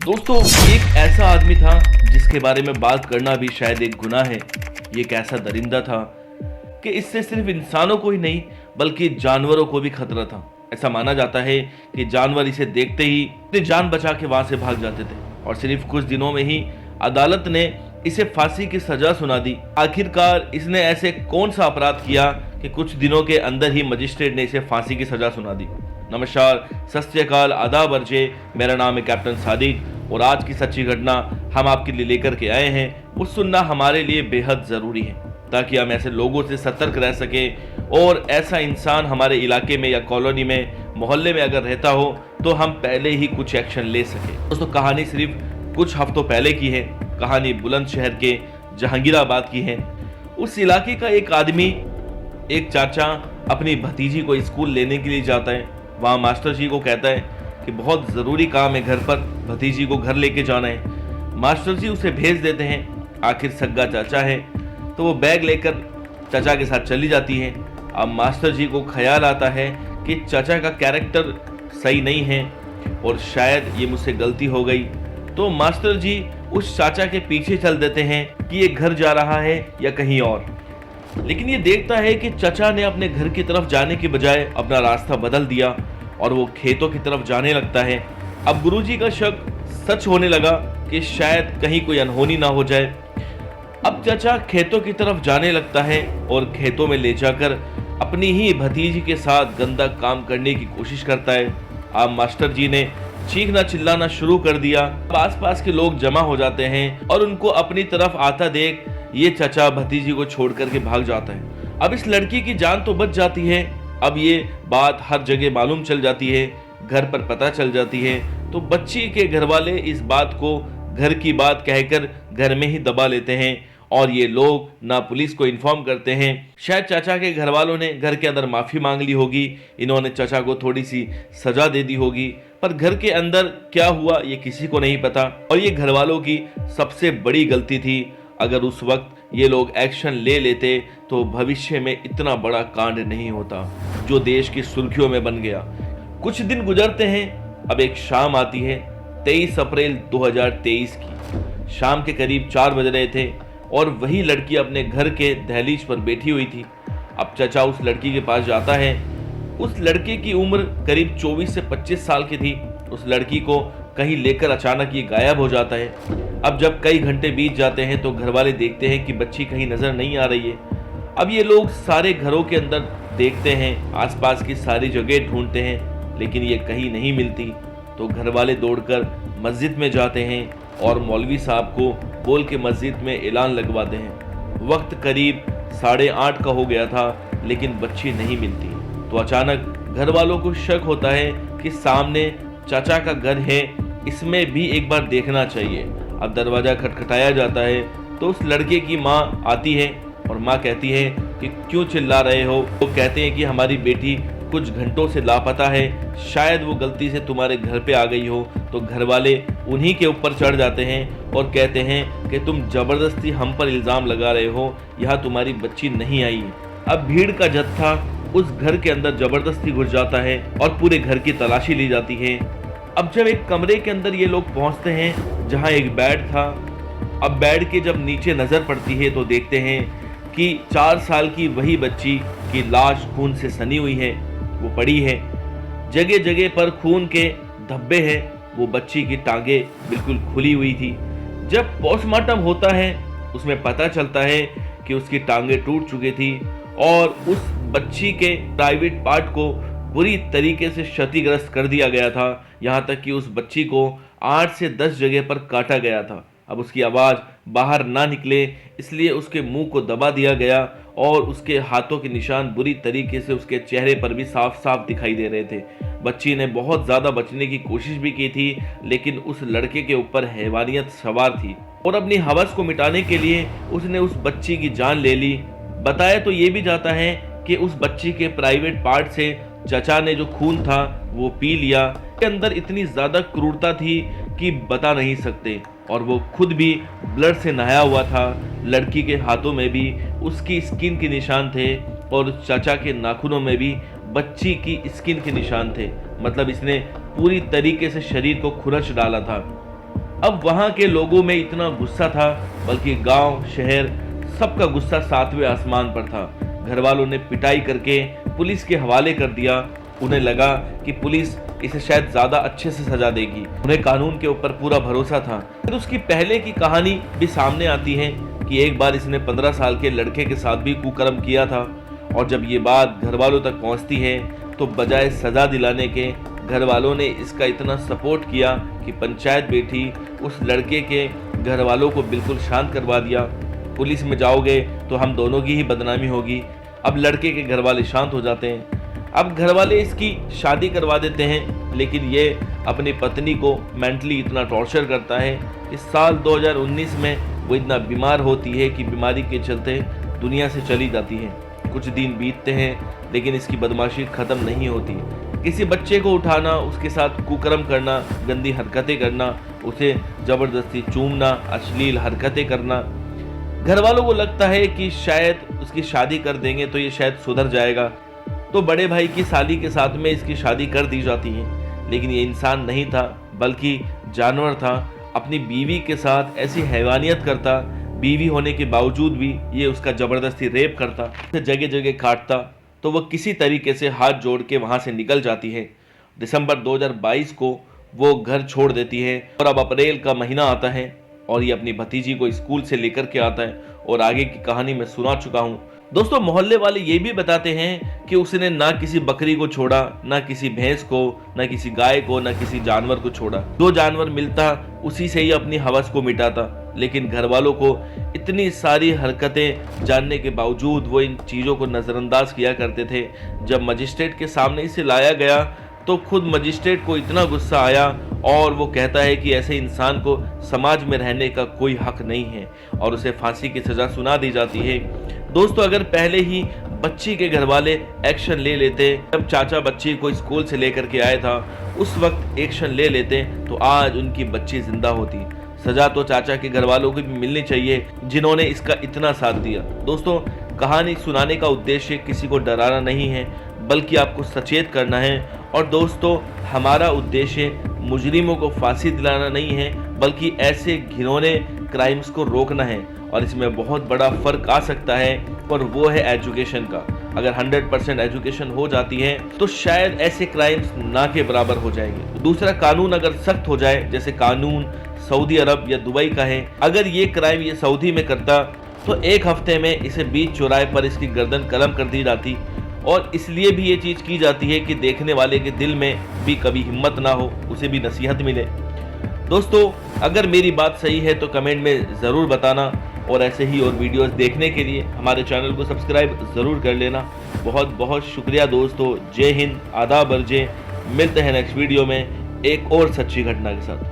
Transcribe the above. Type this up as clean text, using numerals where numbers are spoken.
दोस्तों, एक ऐसा आदमी था जिसके बारे में बात करना भी शायद एक गुनाह है। ये एक ऐसा दरिंदा था कि इससे सिर्फ इंसानों को ही नहीं बल्कि जानवरों को भी खतरा था। ऐसा माना जाता है कि जानवर इसे देखते ही अपनी जान बचा के वहां से भाग जाते थे और सिर्फ कुछ दिनों में ही अदालत ने इसे फांसी की सजा सुना दी। आखिरकार इसने ऐसे कौन सा अपराध किया कि कुछ दिनों के अंदर ही मजिस्ट्रेट ने इसे फांसी की सजा सुना दी। नमस्कार, सत श्री अकाल, आदाब अर्जे। मेरा नाम है कैप्टन सादिक और आज की सच्ची घटना हम आपके लिए लेकर के आए हैं। वो सुनना हमारे लिए बेहद जरूरी है ताकि हम ऐसे लोगों से सतर्क रह सके और ऐसा इंसान हमारे इलाके में या कॉलोनी में मोहल्ले में अगर रहता हो तो हम पहले ही कुछ एक्शन ले सके। दोस्तों, कहानी सिर्फ कुछ हफ्तों पहले की है। कहानी बुलंदशहर के जहांगीराबाद की है। उस इलाके का एक आदमी, एक चाचा अपनी भतीजी को स्कूल लेने के लिए जाता है। वहाँ मास्टर जी को कहता है कि बहुत ज़रूरी काम है घर पर, भतीजी को घर लेके जाना है। मास्टर जी उसे भेज देते हैं। आखिर सग्गा चाचा है तो वो बैग लेकर चाचा के साथ चली जाती है। अब मास्टर जी को ख्याल आता है कि चाचा का कैरेक्टर सही नहीं है और शायद ये मुझसे गलती हो गई, तो मास्टर जी उस चाचा के पीछे चल देते हैं कि ये घर जा रहा है या कहीं और। लेकिन ये देखता है कि चाचा ने अपने घर की तरफ जाने के बजाय अपना रास्ता बदल दिया और वो खेतों की तरफ जाने लगता है। अब गुरुजी का शक सच होने लगा कि शायद कहीं कोई अनहोनी ना हो जाए। अब चाचा खेतों की तरफ जाने लगता है और खेतों में ले जाकर अपनी ही भतीजी के साथ गंदा काम करने की कोशिश करता है। अब मास्टर जी ने चीखना चिल्लाना शुरू कर दिया। आसपास के लोग जमा हो जाते हैं और उनको अपनी तरफ आता देख ये चाचा भतीजी को छोड़ करके भाग जाता है। अब इस लड़की की जान तो बच जाती है। अब ये बात हर जगह मालूम चल जाती है, घर पर पता चल जाती है, तो बच्ची के घर वाले इस बात को घर की बात कहकर घर में ही दबा लेते हैं और ये लोग ना पुलिस को इन्फॉर्म करते हैं। शायद चाचा के घर वालों ने घर के अंदर माफ़ी मांग ली होगी, इन्होंने चाचा को थोड़ी सी सजा दे दी होगी, पर घर के अंदर क्या हुआ ये किसी को नहीं पता। और ये घर वालों की सबसे बड़ी गलती थी। अगर उस वक्त ये लोग एक्शन ले लेते तो भविष्य में इतना बड़ा कांड नहीं होता जो देश की सुर्खियों में बन गया। कुछ दिन गुजरते हैं। अब एक शाम आती है, 23 अप्रैल 2023 की। शाम के करीब 4 बज रहे थे और वही लड़की अपने घर के दहलीज पर बैठी हुई थी। अब चाचा उस लड़की के पास जाता है। उस लड़के की उम्र करीब 24 से 25 साल की थी। उस लड़की को कहीं लेकर अचानक ये गायब हो जाता है। अब जब कई घंटे बीत जाते हैं तो घर वाले देखते हैं कि बच्ची कहीं नजर नहीं आ रही है। अब ये लोग सारे घरों के अंदर देखते हैं, आसपास की सारी जगह ढूंढते हैं, लेकिन ये कहीं नहीं मिलती। तो घर वाले दौड़कर मस्जिद में जाते हैं और मौलवी साहब को बोल के मस्जिद में ऐलान लगवाते हैं। वक्त करीब 8:30 का हो गया था लेकिन बच्ची नहीं मिलती। तो अचानक घर वालों को शक होता है कि सामने चाचा का घर है, इसमें भी एक बार देखना चाहिए। अब दरवाजा खटखटाया जाता है तो उस लड़के की माँ आती है और माँ कहती है कि क्यों चिल्ला रहे हो। वो कहते हैं कि हमारी बेटी कुछ घंटों से लापता है, शायद वो गलती से तुम्हारे घर पे आ गई हो। तो घर वाले उन्हीं के ऊपर चढ़ जाते हैं और कहते हैं कि तुम जबरदस्ती हम पर इल्ज़ाम लगा रहे हो, यहाँ तुम्हारी बच्ची नहीं आई है। अब भीड़ का जत्था उस घर के अंदर जबरदस्ती घुस जाता है और पूरे घर की तलाशी ली जाती है। अब जब एक कमरे के अंदर ये लोग पहुंचते हैं जहां एक बेड था, अब बेड के जब नीचे नजर पड़ती है तो देखते हैं कि 4 साल की वही बच्ची की लाश खून से सनी हुई है, वो पड़ी है। जगह जगह पर खून के धब्बे हैं। वो बच्ची की टांगे बिल्कुल खुली हुई थी। जब पोस्टमार्टम होता है उसमें पता चलता है कि उसकी टांगे टूट चुकी थी और उस बच्ची के प्राइवेट पार्ट को बुरी तरीके से क्षतिग्रस्त कर दिया गया था। यहाँ तक कि उस बच्ची को 8 से 10 जगह पर काटा गया था। अब उसकी आवाज़ बाहर ना निकले इसलिए उसके मुंह को दबा दिया गया और उसके हाथों के निशान बुरी तरीके से उसके चेहरे पर भी साफ साफ दिखाई दे रहे थे। बच्ची ने बहुत ज़्यादा बचने की कोशिश भी की थी लेकिन उस लड़के के ऊपर हैवानियत सवार थी और अपनी हवस को मिटाने के लिए उसने उस बच्ची की जान ले ली। बताया तो ये भी जाता है कि उस बच्ची के प्राइवेट पार्ट से चाचा ने जो खून था वो पी लिया। के अंदर इतनी ज़्यादा क्रूरता थी कि बता नहीं सकते और वो खुद भी ब्लड से नहाया हुआ था। लड़की के हाथों में भी उसकी स्किन के निशान थे और चाचा के नाखूनों में भी बच्ची की स्किन के निशान थे। मतलब इसने पूरी तरीके से शरीर को खुरच डाला था। अब वहां के लोगों में इतना गुस्सा था, बल्कि गांव शहर सबका गुस्सा 7वें आसमान पर था। घर वालों ने पिटाई करके पुलिस के हवाले कर दिया। उन्हें लगा कि पुलिस इसे शायद ज्यादा अच्छे से सजा देगी। उन्हें कानून के ऊपर पूरा भरोसा था। फिर उसकी पहले की कहानी भी सामने आती है कि एक बार इसने 15 साल के लड़के के साथ भी कुकर्म किया था, और जब ये बात घर वालों तक पहुंचती है तो बजाय सजा दिलाने के घर वालों ने इसका इतना सपोर्ट किया कि पंचायत बैठी, उस लड़के के घर वालों को बिल्कुल शांत करवा दिया। पुलिस में जाओगे तो हम दोनों की ही बदनामी होगी। अब लड़के के घर वाले शांत हो जाते हैं। अब घर वाले इसकी शादी करवा देते हैं, लेकिन ये अपनी पत्नी को मेंटली इतना टॉर्चर करता है कि साल 2019 में वो इतना बीमार होती है कि बीमारी के चलते दुनिया से चली जाती है। कुछ दिन बीतते हैं, लेकिन इसकी बदमाशी खत्म नहीं होती। किसी बच्चे को उठाना, उसके साथ कुकर्म करना, गंदी हरकतें करना, उसे जबरदस्ती चूमना, अश्लील हरकतें करना। घर वालों को लगता है कि शायद उसकी शादी कर देंगे तो ये शायद सुधर जाएगा, तो बड़े भाई की साली के साथ में इसकी शादी कर दी जाती है। लेकिन ये इंसान नहीं था, बल्कि जानवर था। अपनी बीवी के साथ ऐसी हैवानियत करता, बीवी होने के बावजूद भी ये उसका जबरदस्ती रेप करता, उसे जगह जगह काटता, तो वह किसी तरीके से हाथ जोड़ के वहां से निकल जाती है। दिसंबर 2022 को वो घर छोड़ देती है, और अब अप्रैल का महीना आता है और ये अपनी भतीजी को स्कूल से लेकर के आता है, और आगे की कहानी मैं सुना चुका हूँ। दोस्तों, मोहल्ले वाले ये भी बताते हैं कि उसने ना किसी बकरी को छोड़ा, ना किसी भैंस को, ना किसी गाय को, ना किसी जानवर को छोड़ा। जो जानवर मिलता उसी से ही अपनी हवस को मिटाता। लेकिन घर वालों को इतनी सारी हरकतें जानने के बावजूद वो इन चीज़ों को नज़रअंदाज किया करते थे। जब मजिस्ट्रेट के सामने इसे लाया गया तो खुद मजिस्ट्रेट को इतना गुस्सा आया, और वो कहता है कि ऐसे इंसान को समाज में रहने का कोई हक नहीं है, और उसे फांसी की सज़ा सुना दी जाती है। दोस्तों, अगर पहले ही बच्ची के घर वाले एक्शन ले लेते, जब चाचा बच्ची को स्कूल से लेकर के आया था उस वक्त एक्शन ले लेते, तो आज उनकी बच्ची जिंदा होती। सजा तो चाचा के घर वालों को भी मिलनी चाहिए, जिन्होंने इसका इतना साथ दिया। दोस्तों, कहानी सुनाने का उद्देश्य किसी को डराना नहीं है, बल्कि आपको सचेत करना है। और दोस्तों, हमारा उद्देश्य मुजरिमों को फांसी दिलाना नहीं है, बल्कि ऐसे घिनौने क्राइम्स को रोकना है। और इसमें बहुत बड़ा फर्क आ सकता है, और वो है एजुकेशन का। अगर 100% एजुकेशन हो जाती है तो शायद ऐसे क्राइम्स ना के बराबर हो जाएंगे। दूसरा, कानून अगर सख्त हो जाए, जैसे कानून सऊदी अरब या दुबई का है, अगर ये क्राइम ये सऊदी में करता तो 1 हफ्ते में इसे बीच चौराहे पर इसकी गर्दन कलम कर दी जाती। और इसलिए भी ये चीज़ की जाती है कि देखने वाले के दिल में भी कभी हिम्मत ना हो, उसे भी नसीहत मिले। दोस्तों, अगर मेरी बात सही है तो कमेंट में ज़रूर बताना, और ऐसे ही और वीडियोस देखने के लिए हमारे चैनल को सब्सक्राइब ज़रूर कर लेना। बहुत बहुत शुक्रिया दोस्तों। जय हिंद, आदाब अर्जे। मिलते हैं नेक्स्ट वीडियो में एक और सच्ची घटना के साथ।